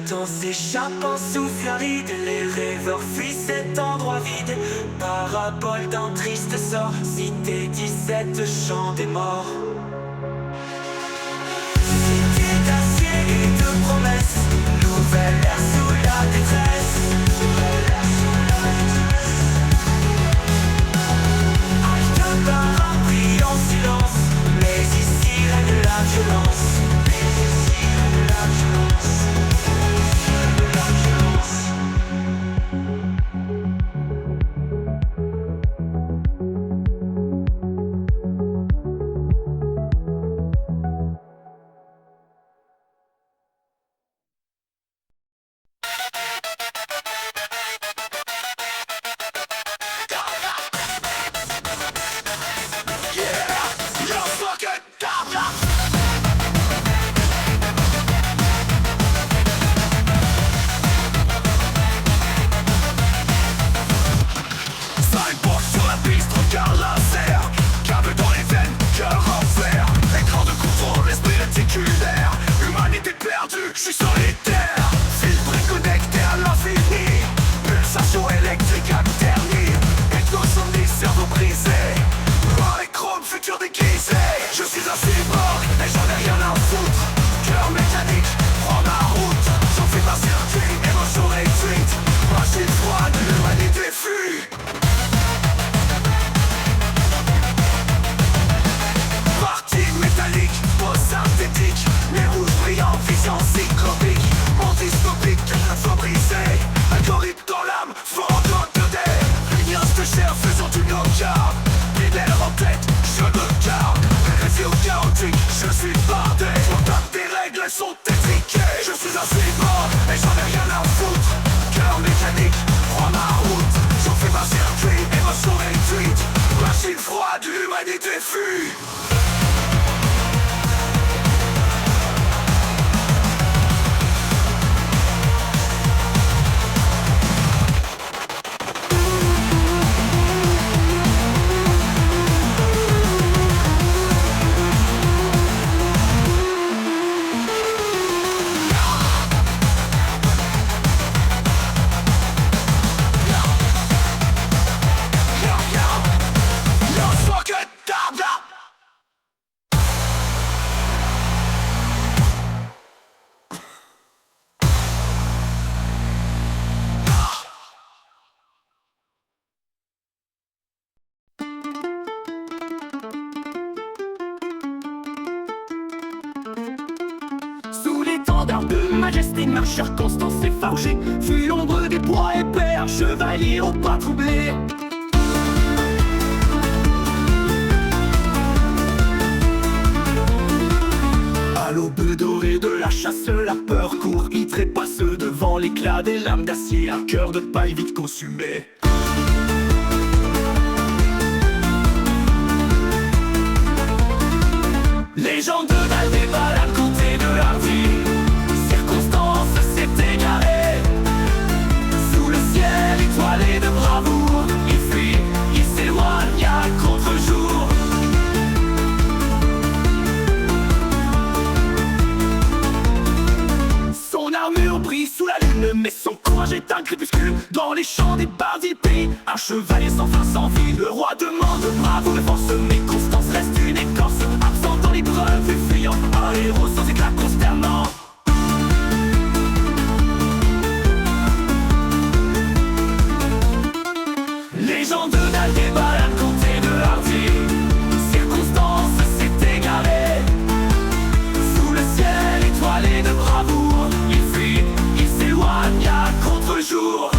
temps s'échappe en souffle aride. Les rêveurs fuient cet endroit vide. Parabole d'un triste sort, cité 17 chants des morts. Cité d'acier et de promesses, nouvelle ère sous la détresse. Halte par un brillant silence, mais ici règne la violence. Je suis solitaire, filtré connecté à l'infini. Pulsation électrique alternie. Ethnosomnie, cerveau brisé. Par les chromes, futur déguisé. Je suis un cyborg et j'en ai rien à foutre. Cœur mécanique, prends ma route. J'en fais ma circuit, émotion réduite. Machine froide, l'humanité fuit. Partie métallique, pose synthétique. Les rouges brillants, vision cyclopique. Mon dystopique, info brisé. Algorithme dans l'âme, fantôme de dé. L'union de chair faisant du no-carb. Leader en tête, je me garde. Réfio chaotique, je suis bardé. Contact des règles, elles sont étriquées. Je suis un cyborg et j'en ai rien à foutre. Cœur mécanique, prends ma route. J'en fais ma circuit, émotion réduite. Machine froide, l'humanité fuit. Sous l'étendard de majesté, marcheur constant s'est forgé. Fut l'ombre des bois épais, un chevalier au pas troublé. À l'aube dorée de la chasse, la peur court, il trépasse devant l'éclat des lames d'acier. Un cœur de paille vite consumé. Légende d'Aldebal, côté de Hardy. Circonstance s'est égarée. Sous le ciel étoilé de bravoure, il fuit, il s'éloigne à contre-jour. Son armure brille sous la lune, mais son courage est un crépuscule. Dans les champs des bardis pays, un chevalier sans fin sans vie. Le roi demande bravoure et force, mais Constance reste une écorce. Absent dans l'épreuve et fuyant, un héros sans éclat consternant. Légende d'Aldebal, comté de Hardy. Circonstance s'est égarée. Sous le ciel étoilé de bravoure, il fuit, il s'éloigne à contre-jour.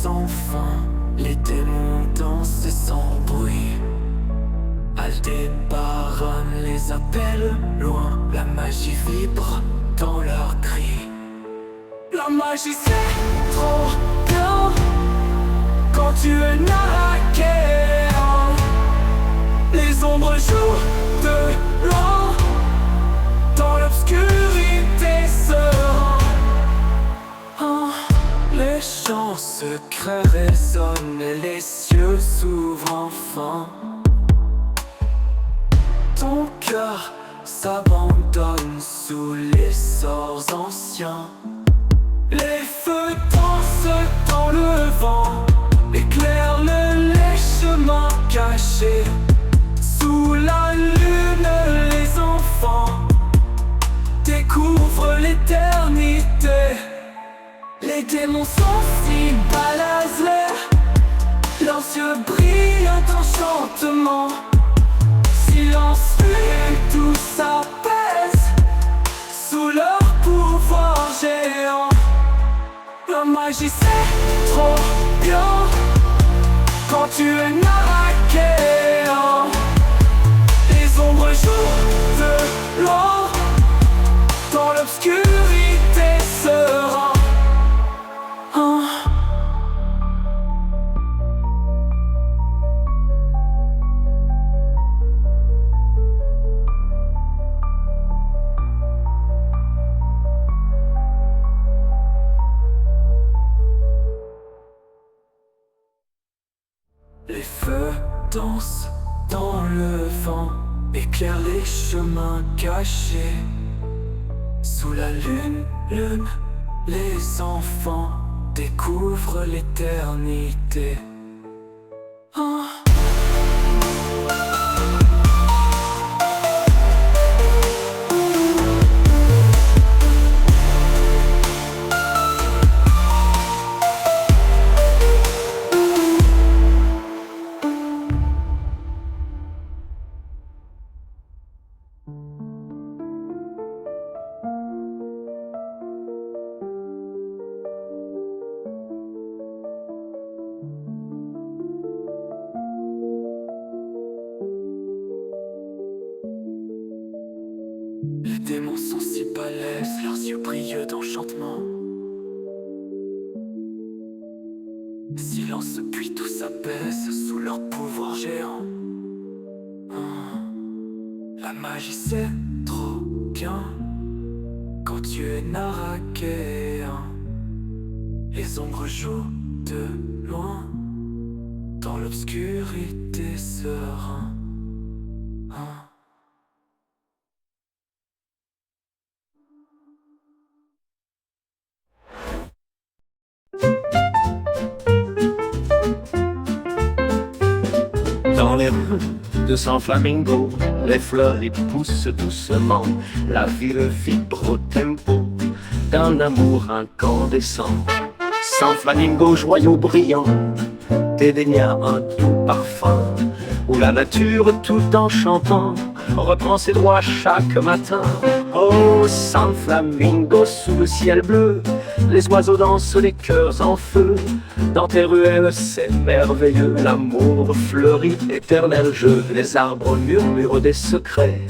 sans fin. Les démons dansent sans bruit. Aldébaran les appelle loin. La magie vibre dans leurs cris. La magie c'est trop bien quand tu es narqué. Les ombres jouent de loin dans l'obscurité serein. Les chants secrets résonnent et les cieux s'ouvrent enfin. Ton cœur s'abandonne sous les sorts anciens. Les feux dansent dans le vent, éclairent les chemins cachés. Sous la lune, les enfants découvrent l'éternité. Les démons sont si balazés, leurs yeux brillent d'enchantement. Silence et tout s'apaise sous leur pouvoir géant. La magie c'est trop bien quand tu es narqué. Les ombres jouent de loin dans l'obscurité serein. Les feux dansent dans le vent, éclairent les chemins cachés. Sous la lune, les enfants découvrent l'éternité. Les démons sont si balèzes, leurs yeux brillent d'enchantement. Silence puis tout s'apaise sous leur pouvoir géant. La magie c'est trop bien quand tu es narqué. Les ombres jouent de loin dans l'obscurité serein. Dans les rues de San Flamingo, les fleurs y poussent doucement. La ville vibre au tempo d'un amour incandescent. San Flamingo, joyau brillant, dédaigna un doux parfum, où la nature tout en chantant reprend ses droits chaque matin. Oh, San Flamingo, sous le ciel bleu, les oiseaux dansent, les cœurs en feu. Dans tes ruelles, c'est merveilleux, l'amour fleurit, éternel jeu. Les arbres murmurent des secrets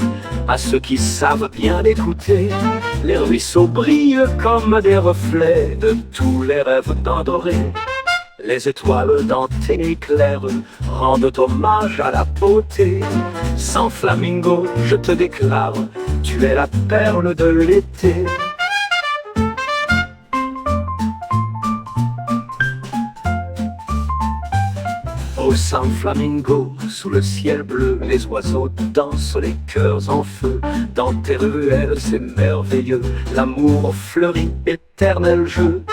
à ceux qui savent bien l'écouter. Les ruisseaux brillent comme des reflets de tous les rêves d'endoré. Les étoiles dans tes nuits claires rendent hommage à la beauté. San Flamingo, je te déclare, tu es la perle de l'été. Oh San Flamingo, sous le ciel bleu, les oiseaux dansent, les cœurs en feu. Dans tes ruelles, c'est merveilleux, l'amour fleurit, éternel jeu.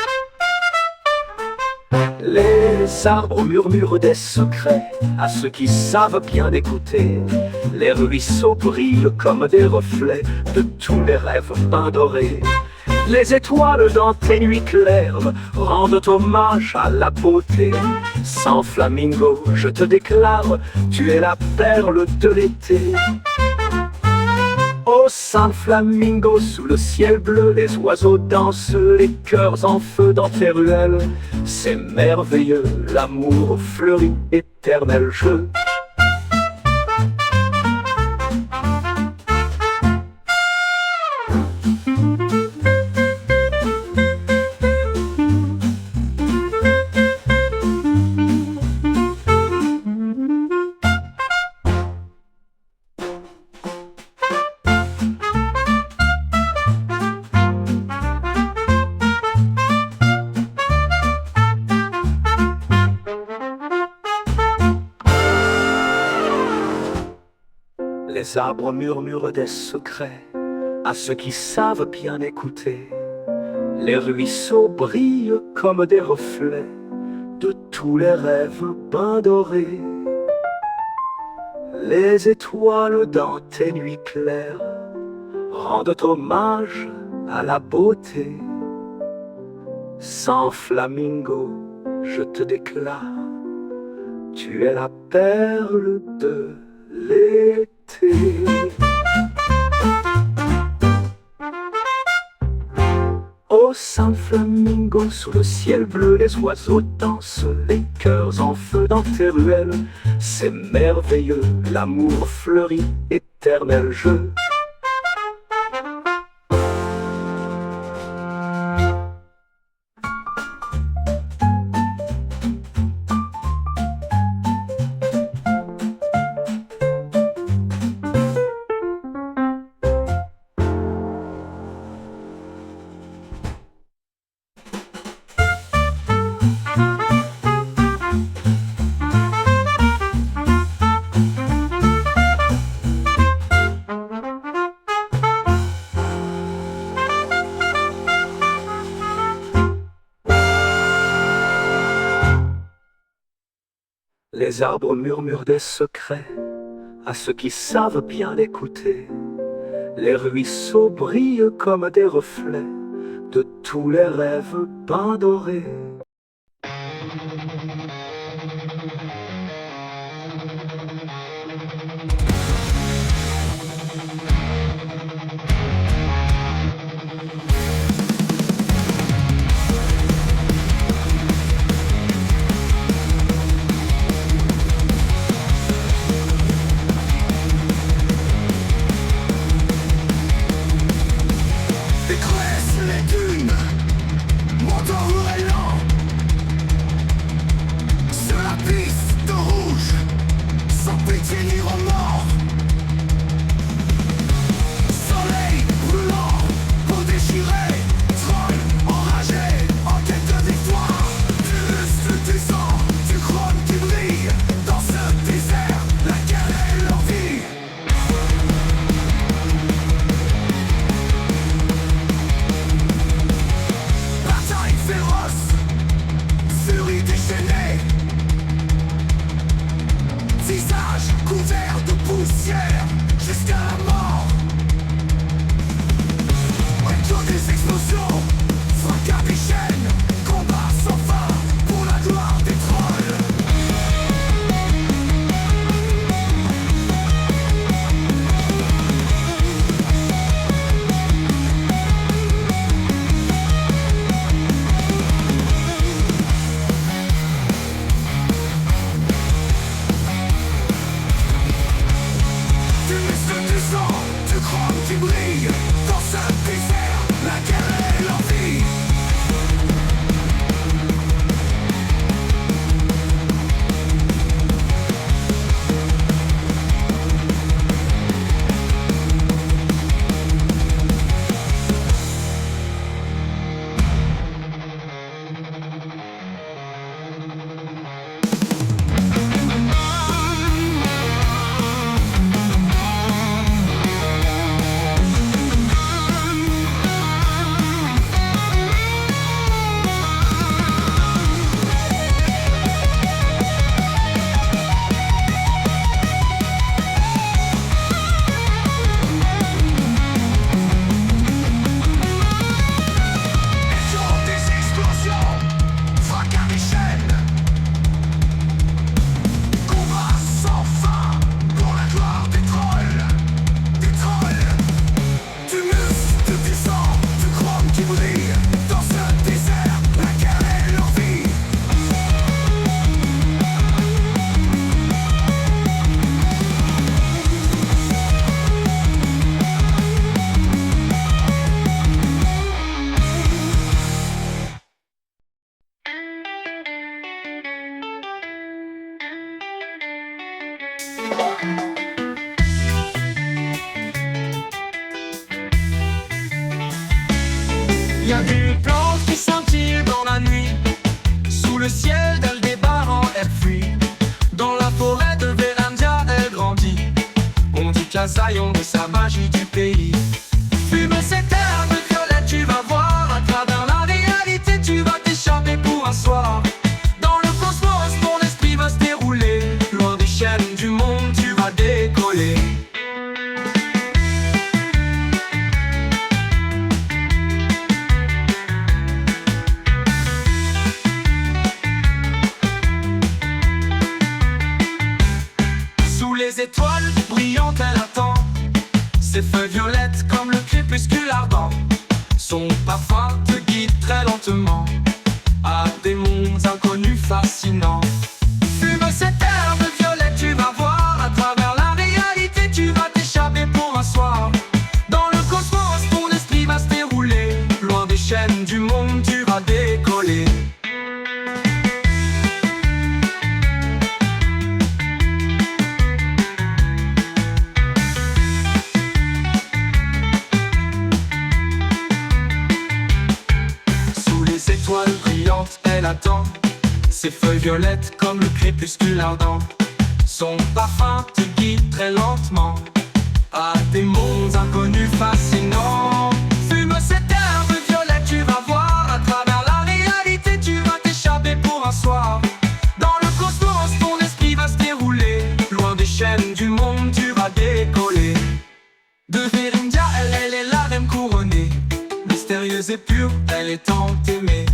Les arbres murmurent des secrets à ceux qui savent bien écouter. Les ruisseaux brillent comme des reflets de tous les rêves peints dorés. Les étoiles dans tes nuits claires rendent hommage à la beauté. San Flamingo, je te déclare, tu es la perle de l'été. Au Saint Flamingo, sous le ciel bleu, les oiseaux dansent, les cœurs en feu dans tes ruelles. C'est merveilleux, l'amour fleurit, éternel jeu. Les arbres murmurent des secrets à ceux qui savent bien écouter. Les ruisseaux brillent comme des reflets de tous les rêves bains dorés. Les étoiles dans tes nuits claires rendent hommage à la beauté. Saint Flamingo, je te déclare, tu es la perle de l'été. Au Saint Flamingo, sous le ciel bleu, les oiseaux dansent, les cœurs en feu dans tes ruelles. C'est merveilleux, l'amour fleurit, éternel jeu. Les arbres murmurent des secrets à ceux qui savent bien l'écouter. Les ruisseaux brillent comme des reflets de tous les rêves peints dorés. Décrèsent les dunes, montant au élan. Sur la piste rouge, sans pitié ni remords. Soleil brûlant, peau déchirée, troll enragé, en quête de victoire. Du lustre du sang, du chrome qui brille, dans ce désert, laquelle est leur vie. Bataille féroce, furie déchaînée, visage couvert de poussière jusqu'à la mort. Écho des explosions, fracas des chaînes, combat sans fin pour la gloire des trolls. Du muscle du sang, du chrome qui brille, dans ce désert, la guerre est l'envie. Zazaïon et sa magie du pays. Fume cette herbe violette, tu vas voir. À travers la réalité, tu vas t'échapper pour un soir. Dans le cosmos, ton esprit va se dérouler. Loin des chaînes du monde, tu vas décoller. Sous les étoiles brillantes, elle attend. Ses feuilles violettes comme le crépuscule ardent. Son parfum te guide très lentement à des mondes inconnus fascinants. Fume cette herbe violette, tu vas voir. À travers la réalité, tu vas t'échapper pour un soir. Dans le cosmos, ton esprit va se dérouler. Loin des chaînes du monde, tu vas décoller. Étoile brillante, elle attend. Ses feuilles violettes comme le crépuscule ardent. Son parfum te guide très lentement à des mondes inconnus fascinants. Fume cette herbe violette, tu vas voir. À travers la réalité, tu vas t'échapper pour un soir. Dans le cosmos, ton esprit va se dérouler. Loin des chaînes du monde, tu vas décoller. De Verindia, elle est la reine couronnée. Mystérieuse et pure, elle est tant aimée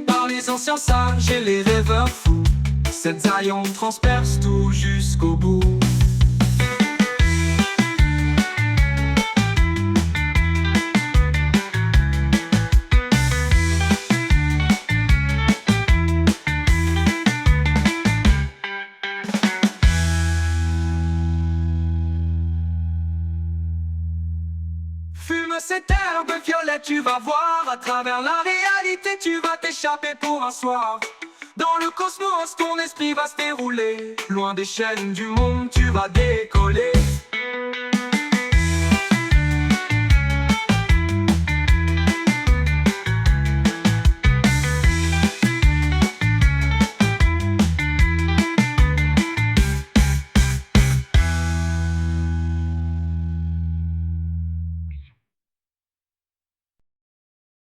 par les anciens sages et les rêveurs fous. Cette Zaïon transperce tout jusqu'au bout. Fume cette herbe violette, tu vas voir. À travers la réalité, tu vas t'échapper pour un soir. Dans le cosmos, ton esprit va se dérouler. Loin des chaînes du monde, tu vas décoller.